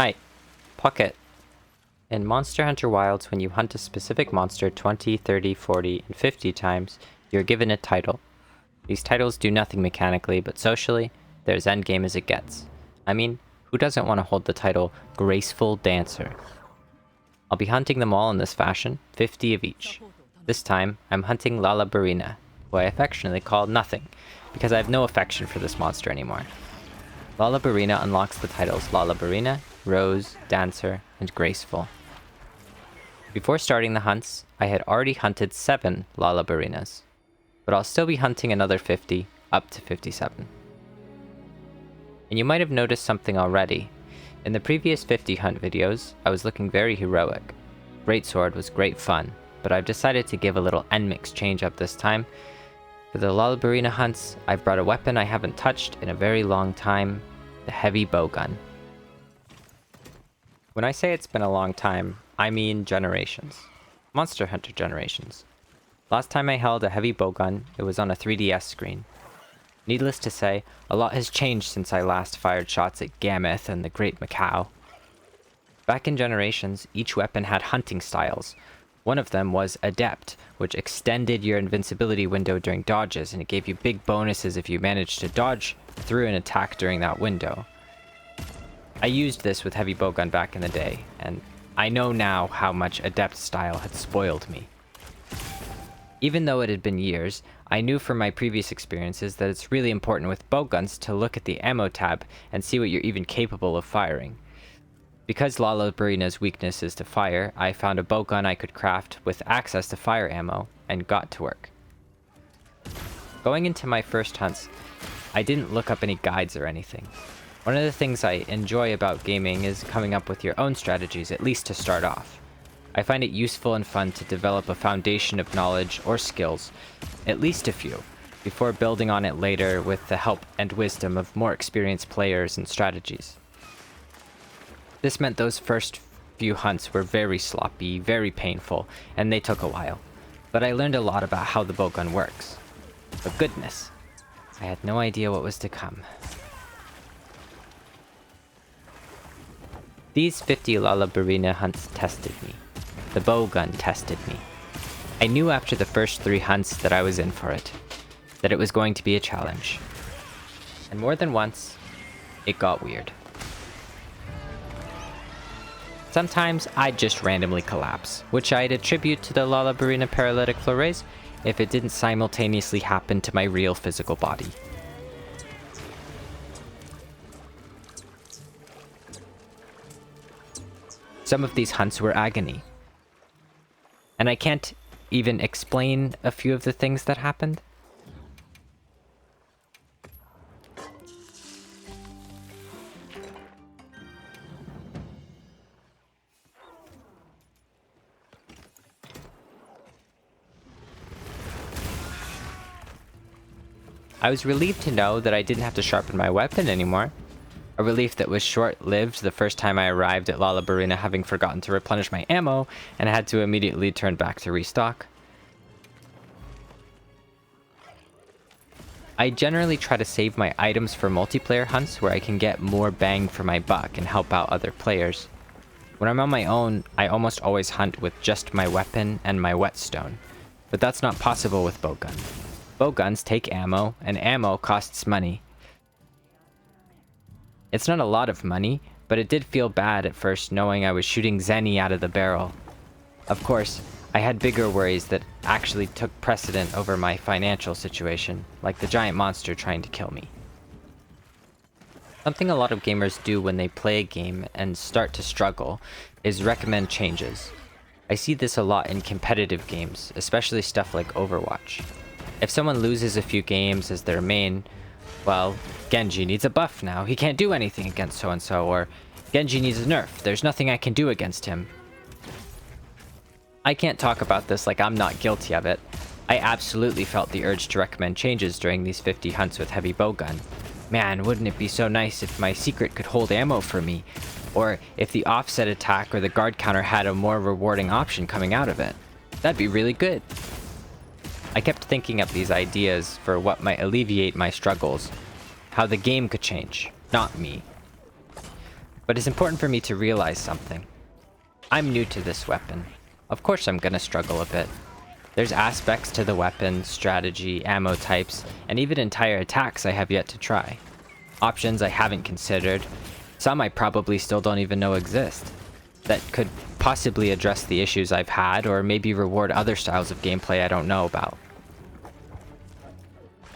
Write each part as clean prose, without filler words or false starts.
Hi, Pocket. In Monster Hunter Wilds, when you hunt a specific monster 20, 30, 40, and 50 times, you're given a title. These titles do nothing mechanically, but socially, they're as endgame as it gets. I mean, who doesn't want to hold the title Graceful Dancer? I'll be hunting them all in this fashion, 50 of each. This time, I'm hunting Lala Barina, who I affectionately call Nothing, because I have no affection for this monster anymore. Lala Barina unlocks the titles Lala Barina, Rose, Dancer, and Graceful. Before starting the hunts, I had already hunted 7 Lala Barinas, but I'll still be hunting another 50, up to 57. And you might have noticed something already. In the previous 50 hunt videos, I was looking very heroic. Greatsword was great fun, but I've decided to give a little NMIX change up this time. For the Lala Barina hunts, I brought a weapon I haven't touched in a very long time, the heavy bowgun. When I say it's been a long time, I mean generations. Monster Hunter generations. Last time I held a heavy bowgun, it was on a 3DS screen. Needless to say, a lot has changed since I last fired shots at Gammoth and the Great Macau. Back in Generations, each weapon had hunting styles. One of them was Adept, which extended your invincibility window during dodges, and it gave you big bonuses if you managed to dodge through an attack during that window. I used this with heavy bowgun back in the day, and I know now how much Adept style had spoiled me. Even though it had been years, I knew from my previous experiences that it's really important with bowguns to look at the ammo tab and see what you're even capable of firing. Because Lala Barina's weakness is to fire, I found a bowgun I could craft with access to fire ammo, and got to work. Going into my first hunts, I didn't look up any guides or anything. One of the things I enjoy about gaming is coming up with your own strategies, at least to start off. I find it useful and fun to develop a foundation of knowledge or skills, at least a few, before building on it later with the help and wisdom of more experienced players and strategies. This meant those first few hunts were very sloppy, very painful, and they took a while. But I learned a lot about how the bowgun works. But goodness, I had no idea what was to come. These 50 Lala Barina hunts tested me. The bowgun tested me. I knew after the first 3 hunts that I was in for it, that it was going to be a challenge. And more than once, it got weird. Sometimes I'd just randomly collapse, which I'd attribute to the Lala Barina paralytic flores if it didn't simultaneously happen to my real physical body. Some of these hunts were agony. And I can't even explain a few of the things that happened. I was relieved to know that I didn't have to sharpen my weapon anymore. A relief that was short-lived the first time I arrived at Lala Barina, having forgotten to replenish my ammo and had to immediately turn back to restock. I generally try to save my items for multiplayer hunts where I can get more bang for my buck and help out other players. When I'm on my own, I almost always hunt with just my weapon and my whetstone, but that's not possible with bowgun. Bowguns take ammo, and ammo costs money. It's not a lot of money, but it did feel bad at first knowing I was shooting Zenny out of the barrel. Of course, I had bigger worries that actually took precedent over my financial situation, like the giant monster trying to kill me. Something a lot of gamers do when they play a game and start to struggle is recommend changes. I see this a lot in competitive games, especially stuff like Overwatch. If someone loses a few games as their main, well, Genji needs a buff now, he can't do anything against so-and-so, or Genji needs a nerf, there's nothing I can do against him. I can't talk about this like I'm not guilty of it. I absolutely felt the urge to recommend changes during these 50 hunts with heavy bowgun. Man, wouldn't it be so nice if my secret could hold ammo for me, or if the offset attack or the guard counter had a more rewarding option coming out of it. That'd be really good. I kept thinking up these ideas for what might alleviate my struggles, how the game could change, not me. But it's important for me to realize something. I'm new to this weapon. Of course I'm gonna struggle a bit. There's aspects to the weapon, strategy, ammo types, and even entire attacks I have yet to try. Options I haven't considered. Some I probably still don't even know exist. That could possibly address the issues I've had, or maybe reward other styles of gameplay I don't know about.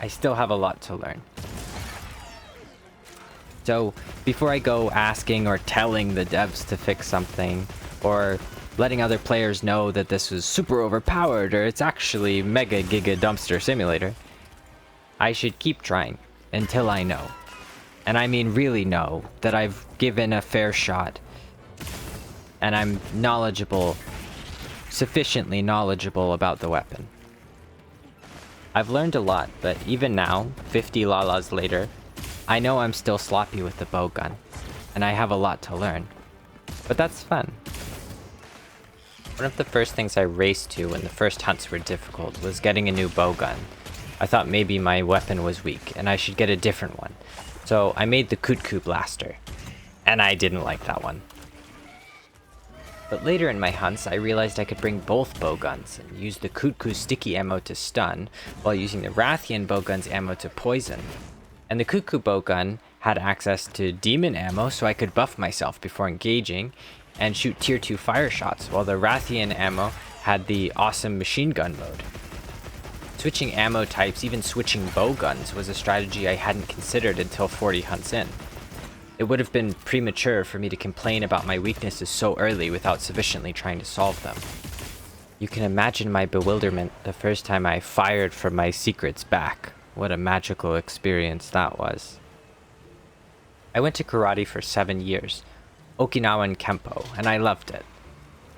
I still have a lot to learn. So, before I go asking or telling the devs to fix something, or letting other players know that this was super overpowered or it's actually mega giga dumpster simulator, I should keep trying until I know. And I mean really know that I've given a fair shot and I'm knowledgeable, sufficiently knowledgeable about the weapon. I've learned a lot, but even now, 50 Lalas later, I know I'm still sloppy with the bowgun, and I have a lot to learn. But that's fun. One of the first things I raced to when the first hunts were difficult was getting a new bowgun. I thought maybe my weapon was weak, and I should get a different one. So I made the Kutku blaster, and I didn't like that one. But later in my hunts, I realized I could bring both bowguns and use the Kutku sticky ammo to stun, while using the Rathian bowgun's ammo to poison. And the Kutku bowgun had access to demon ammo, so I could buff myself before engaging, and shoot tier 2 fire shots, while the Rathian ammo had the awesome machine gun mode. Switching ammo types, even switching bowguns, was a strategy I hadn't considered until 40 hunts in. It would have been premature for me to complain about my weaknesses so early without sufficiently trying to solve them. You can imagine my bewilderment the first time I fired from my secret's back. What a magical experience that was. I went to karate for 7 years, Okinawan Kempo, and I loved it.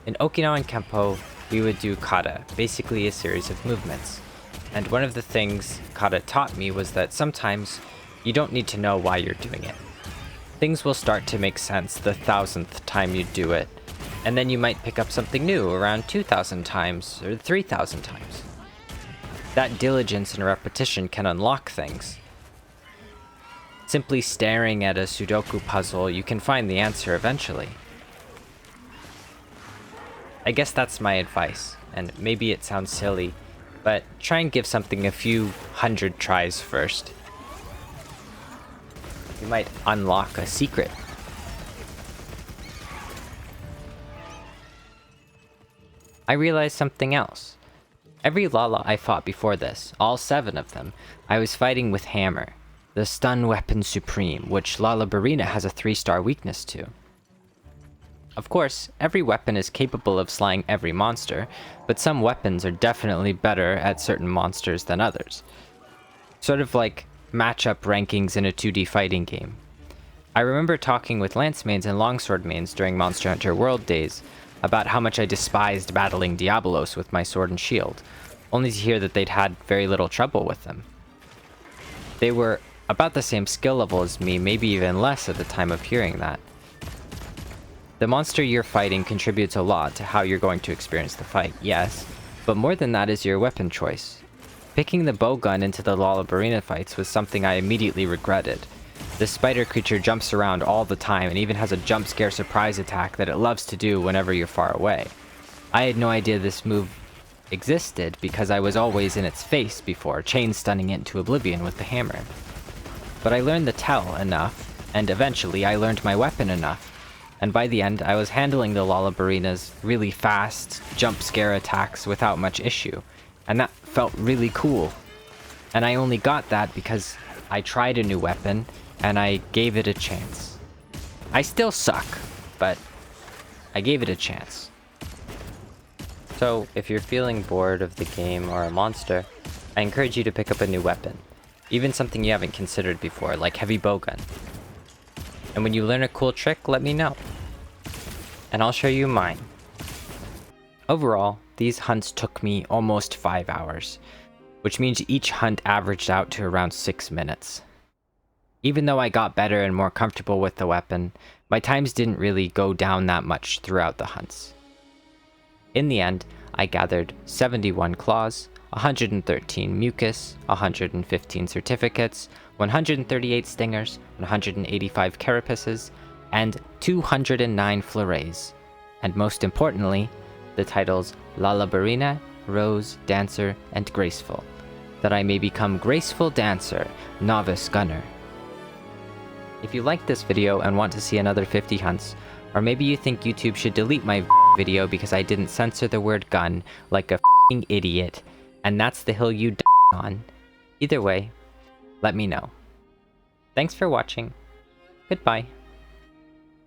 In Okinawan Kempo, we would do kata, basically a series of movements. And one of the things kata taught me was that sometimes you don't need to know why you're doing it. Things will start to make sense the 1000th time you do it, and then you might pick up something new around 2000 times or 3000 times. That diligence and repetition can unlock things. Simply staring at a Sudoku puzzle, you can find the answer eventually. I guess that's my advice, and maybe it sounds silly, but try and give something a few hundred tries first. You might unlock a secret. I realized something else. Every Lala I fought before this, all 7 of them, I was fighting with Hammer, the stun weapon supreme, which Lala Barina has a 3-star weakness to. Of course, every weapon is capable of slaying every monster, but some weapons are definitely better at certain monsters than others. Sort of like matchup rankings in a 2D fighting game. I remember talking with lance mains and longsword mains during Monster Hunter World days about how much I despised battling Diabolos with my sword and shield, only to hear that they'd had very little trouble with them. They were about the same skill level as me, maybe even less at the time of hearing that. The monster you're fighting contributes a lot to how you're going to experience the fight, yes, but more than that is your weapon choice. Picking the bowgun into the Lala Barina fights was something I immediately regretted. The spider creature jumps around all the time and even has a jump scare surprise attack that it loves to do whenever you're far away. I had no idea this move existed because I was always in its face before, chain stunning it into oblivion with the hammer. But I learned the tell enough, and eventually I learned my weapon enough, and by the end I was handling the Lala Barina's really fast jump scare attacks without much issue, and that felt really cool. And I only got that because I tried a new weapon and I gave it a chance. I still suck, but I gave it a chance. So, if you're feeling bored of the game or a monster, I encourage you to pick up a new weapon. Even something you haven't considered before, like heavy bowgun. And when you learn a cool trick, let me know. And I'll show you mine. Overall, these hunts took me almost 5 hours, which means each hunt averaged out to around 6 minutes. Even though I got better and more comfortable with the weapon, my times didn't really go down that much throughout the hunts. In the end, I gathered 71 claws, 113 mucus, 115 certificates, 138 stingers, 185 carapaces, and 209 florets. And most importantly, the titles Lala Barina, Rose, Dancer, and Graceful, that I may become Graceful Dancer, Novice Gunner. If you liked this video and want to see another 50 hunts, or maybe you think YouTube should delete my video because I didn't censor the word gun like a f***ing idiot, and that's the hill you on. Either way, let me know. Thanks for watching. Goodbye.